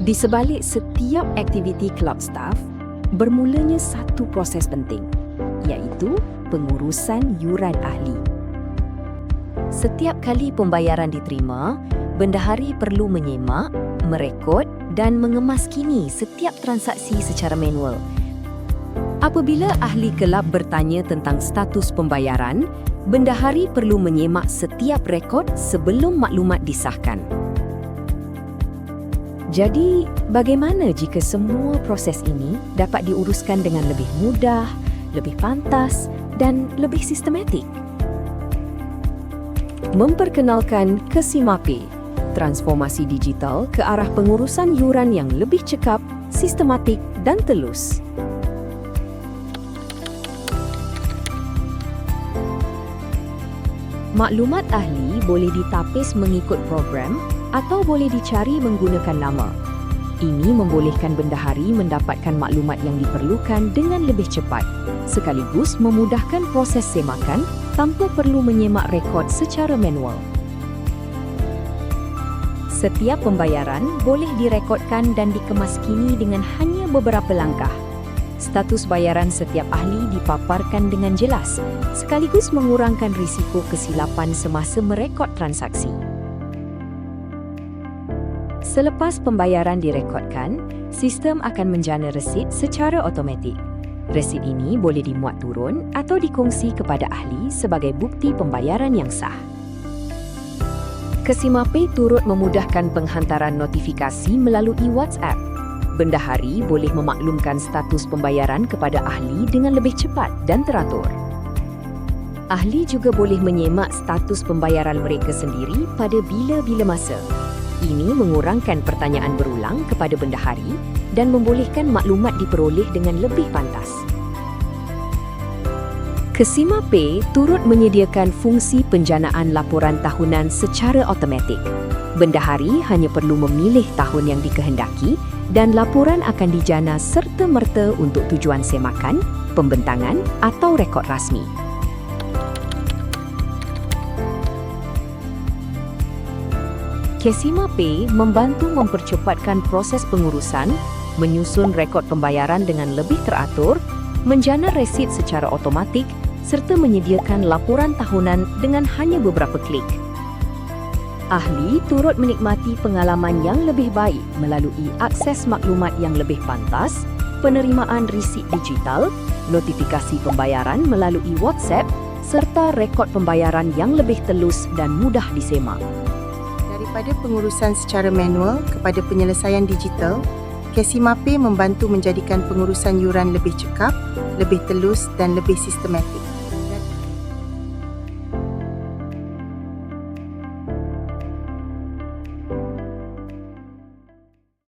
Di sebalik setiap aktiviti kelab staff, bermulanya satu proses penting, iaitu pengurusan yuran ahli. Setiap kali pembayaran diterima, bendahari perlu menyemak, merekod dan mengemaskini setiap transaksi secara manual. Apabila ahli kelab bertanya tentang status pembayaran, bendahari perlu menyemak setiap rekod sebelum maklumat disahkan. Jadi, bagaimana jika semua proses ini dapat diuruskan dengan lebih mudah, lebih pantas dan lebih sistematik? Memperkenalkan KESIMAPay, transformasi digital ke arah pengurusan yuran yang lebih cekap, sistematik dan telus. Maklumat ahli boleh ditapis mengikut program atau boleh dicari menggunakan nama. Ini membolehkan bendahari mendapatkan maklumat yang diperlukan dengan lebih cepat, sekaligus memudahkan proses semakan tanpa perlu menyemak rekod secara manual. Setiap pembayaran boleh direkodkan dan dikemaskini dengan hanya beberapa langkah. Status bayaran setiap ahli dipaparkan dengan jelas, sekaligus mengurangkan risiko kesilapan semasa merekod transaksi. Selepas pembayaran direkodkan, sistem akan menjana resit secara automatik. Resit ini boleh dimuat turun atau dikongsi kepada ahli sebagai bukti pembayaran yang sah. KESIMAPay turut memudahkan penghantaran notifikasi melalui WhatsApp. Bendahari boleh memaklumkan status pembayaran kepada ahli dengan lebih cepat dan teratur. Ahli juga boleh menyemak status pembayaran mereka sendiri pada bila-bila masa. Ini mengurangkan pertanyaan berulang kepada bendahari dan membolehkan maklumat diperoleh dengan lebih pantas. KESIMAPay turut menyediakan fungsi penjanaan laporan tahunan secara automatik. Bendahari hanya perlu memilih tahun yang dikehendaki dan laporan akan dijana serta-merta untuk tujuan semakan, pembentangan atau rekod rasmi. KESIMAPay membantu mempercepatkan proses pengurusan, menyusun rekod pembayaran dengan lebih teratur, menjana resit secara automatik serta menyediakan laporan tahunan dengan hanya beberapa klik. Ahli turut menikmati pengalaman yang lebih baik melalui akses maklumat yang lebih pantas, penerimaan resit digital, notifikasi pembayaran melalui WhatsApp serta rekod pembayaran yang lebih telus dan mudah disemak. Daripada pengurusan secara manual kepada penyelesaian digital, KESIMAPay membantu menjadikan pengurusan yuran lebih cekap, lebih telus dan lebih sistematik.